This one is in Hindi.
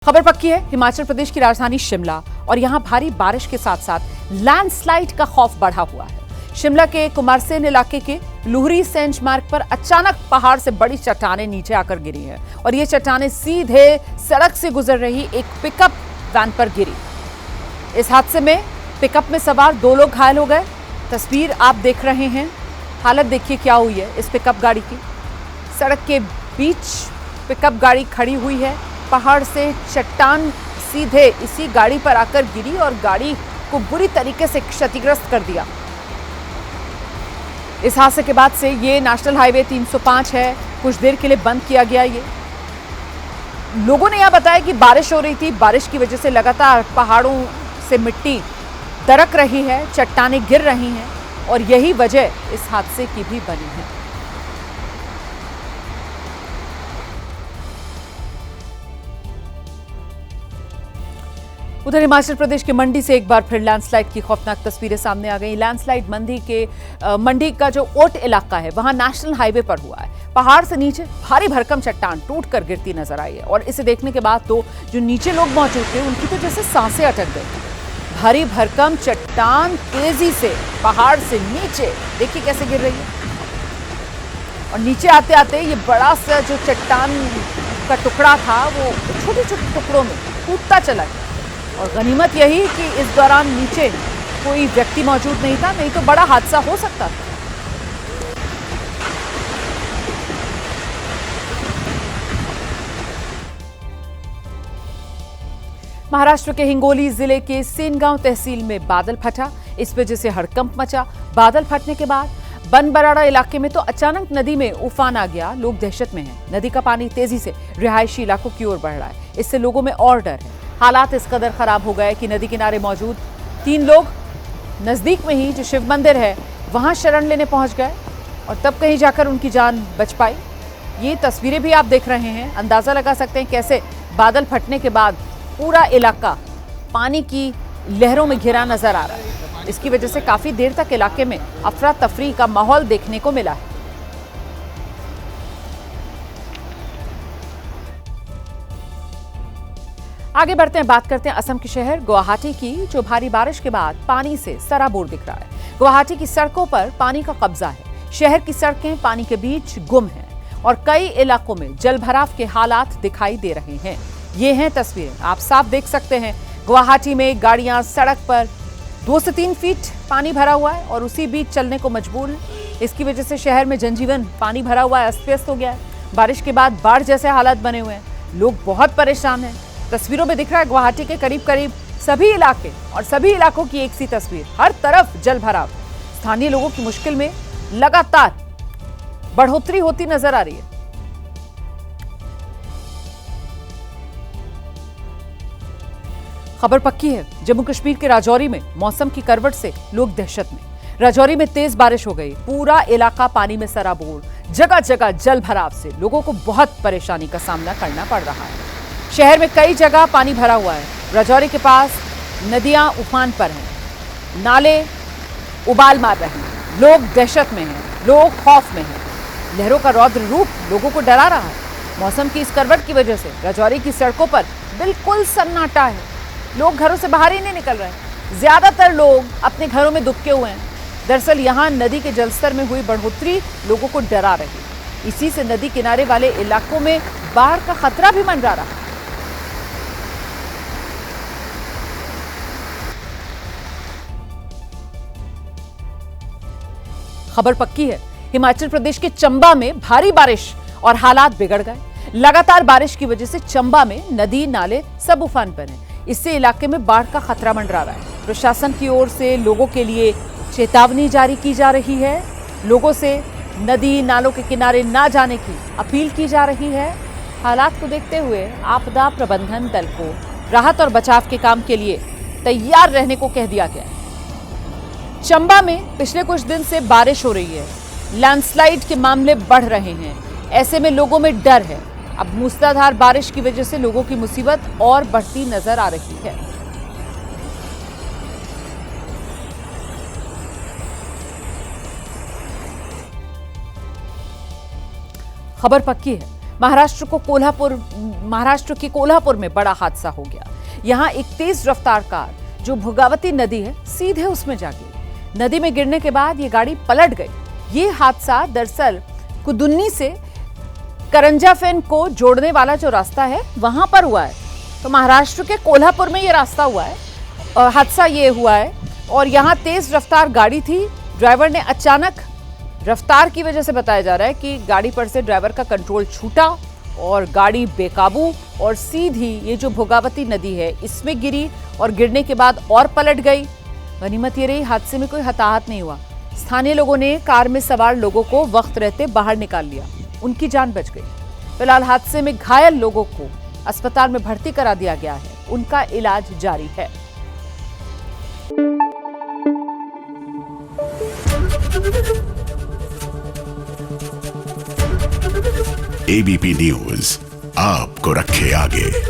खबर पक्की है। हिमाचल प्रदेश की राजधानी शिमला और यहां भारी बारिश के साथ साथ लैंडस्लाइड का खौफ बढ़ा हुआ है। शिमला के कुमारसेन इलाके के लुहरी सेंज मार्ग पर अचानक पहाड़ से बड़ी चट्टानें नीचे आकर गिरी हैं और ये चट्टानें सीधे सड़क से गुजर रही एक पिकअप वैन पर गिरी। इस हादसे में पिकअप में सवार 2 लोग घायल हो गए। तस्वीर आप देख रहे हैं। हालत देखिए क्या हुई है इस पिकअप गाड़ी की। सड़क के बीच पिकअप गाड़ी खड़ी हुई है। पहाड़ से चट्टान सीधे इसी गाड़ी पर आकर गिरी और गाड़ी को बुरी तरीके से क्षतिग्रस्त कर दिया। इस हादसे के बाद से ये नेशनल हाईवे 305 है, कुछ देर के लिए बंद किया गया। ये लोगों ने यह बताया कि बारिश हो रही थी, बारिश की वजह से लगातार पहाड़ों से मिट्टी दरक रही है, चट्टानें गिर रही हैं और यही वजह इस हादसे की भी बनी है। उधर हिमाचल प्रदेश के मंडी से एक बार फिर लैंडस्लाइड की खौफनाक तस्वीरें सामने आ गई। लैंडस्लाइड मंडी का जो ओट इलाका है वहां नेशनल हाईवे पर हुआ है। पहाड़ से नीचे भारी भरकम चट्टान टूटकर गिरती नजर आई है और इसे देखने के बाद तो जो नीचे लोग मौजूद थे उनकी तो जैसे सांसें अटक गई। भारी भरकम चट्टान तेजी से पहाड़ से नीचे देखिए कैसे गिर रही है और नीचे आते आते ये बड़ा सा जो चट्टान का टुकड़ा था वो छोटे छोटे टुकड़ों में टूटता चला गया। और गनीमत यही कि इस दौरान नीचे कोई व्यक्ति मौजूद नहीं था, नहीं तो बड़ा हादसा हो सकता था। महाराष्ट्र के हिंगोली जिले के सेनगांव तहसील में बादल फटा, इस वजह से हड़कंप मचा। बादल फटने के बाद बनबराड़ा इलाके में तो अचानक नदी में उफान आ गया। लोग दहशत में हैं। नदी का पानी तेजी से रिहायशी इलाकों की ओर बढ़ रहा है, इससे लोगों में और डर है। हालात इस कदर खराब हो गए कि नदी किनारे मौजूद 3 लोग नजदीक में ही जो शिव मंदिर है वहां शरण लेने पहुंच गए और तब कहीं जाकर उनकी जान बच पाई। ये तस्वीरें भी आप देख रहे हैं। अंदाजा लगा सकते हैं कैसे बादल फटने के बाद पूरा इलाका पानी की लहरों में घिरा नजर आ रहा है। इसकी वजह से काफी देर तक इलाके में अफरा तफरी का माहौल देखने को मिला है। आगे बढ़ते हैं, बात करते हैं असम के शहर गुवाहाटी की, जो भारी बारिश के बाद पानी से सराबोर दिख रहा है। गुवाहाटी की सड़कों पर पानी का कब्जा है। शहर की सड़कें पानी के बीच गुम हैं और कई इलाकों में जलभराव के हालात दिखाई दे रहे हैं। ये हैं तस्वीरें, आप साफ देख सकते हैं। गुवाहाटी में गाड़ियां सड़क पर 2 से 3 फीट पानी भरा हुआ है और उसी बीच चलने को मजबूर है। इसकी वजह से शहर में जनजीवन पानी भरा हुआ है, अस्त व्यस्त हो गया है। बारिश के बाद बाढ़ जैसे हालात बने हुए हैं। लोग बहुत परेशान हैं। तस्वीरों में दिख रहा है गुवाहाटी के करीब करीब सभी इलाके और सभी इलाकों की एक सी तस्वीर, हर तरफ जल भराव। स्थानीय लोगों की मुश्किल में लगातार बढ़ोतरी होती नजर आ रही है। खबर पक्की है। जम्मू कश्मीर के राजौरी में मौसम की करवट से लोग दहशत में। राजौरी में तेज बारिश हो गई, पूरा इलाका पानी में सराबोर। जगह जगह जल भराव से लोगों को बहुत परेशानी का सामना करना पड़ रहा है। शहर में कई जगह पानी भरा हुआ है। राजौरी के पास नदियां उफान पर हैं, नाले उबाल मार रहे हैं। लोग दहशत में हैं, लोग खौफ में हैं। लहरों का रौद्र रूप लोगों को डरा रहा है। मौसम की इस करवट की वजह से राजौरी की सड़कों पर बिल्कुल सन्नाटा है। लोग घरों से बाहर ही नहीं निकल रहे हैं। ज्यादातर लोग अपने घरों में दुबके हुए हैं। दरअसल यहां नदी के जलस्तर में हुई बढ़ोतरी लोगों को डरा रही है। इसी से नदी किनारे वाले इलाकों में बाढ़ का खतरा भी मंडरा रहा है। खबर पक्की है। हिमाचल प्रदेश के चंबा में भारी बारिश और हालात बिगड़ गए। लगातार बारिश की वजह से चंबा में नदी नाले सब उफान पर हैं। इससे इलाके में बाढ़ का खतरा मंडरा रहा है। प्रशासन की ओर से लोगों के लिए चेतावनी जारी की जा रही है। लोगों से नदी नालों के किनारे ना जाने की अपील की जा रही है। हालात को देखते हुए आपदा प्रबंधन दल को राहत और बचाव के काम के लिए तैयार रहने को कह दिया गया है। चंबा में पिछले कुछ दिन से बारिश हो रही है। लैंडस्लाइड के मामले बढ़ रहे हैं। ऐसे में लोगों में डर है। अब मूसलाधार बारिश की वजह से लोगों की मुसीबत और बढ़ती नजर आ रही है। खबर पक्की है। महाराष्ट्र के कोल्हापुर में बड़ा हादसा हो गया। यहां एक तेज रफ्तार कार जो भोगावती नदी है सीधे उसमें जा गिरी। नदी में गिरने के बाद ये गाड़ी पलट गई। ये हादसा दरअसल कुदुन्नी से करंजाफेन को जोड़ने वाला जो रास्ता है वहां पर हुआ है। तो महाराष्ट्र के कोल्हापुर में ये रास्ता हुआ है, हादसा ये हुआ है। और यहाँ तेज रफ्तार गाड़ी थी। ड्राइवर ने अचानक रफ्तार की वजह से बताया जा रहा है कि गाड़ी पर से ड्राइवर का कंट्रोल छूटा और गाड़ी बेकाबू और सीधी ये जो भोगावती नदी है इसमें गिरी और गिरने के बाद और पलट गई। गनीमत ये रही हादसे में कोई हताहत नहीं हुआ। स्थानीय लोगों ने कार में सवार लोगों को वक्त रहते बाहर निकाल लिया, उनकी जान बच गई। फिलहाल हादसे में घायल लोगों को अस्पताल में भर्ती करा दिया गया है, उनका इलाज जारी है। एबीपी न्यूज आपको रखे आगे।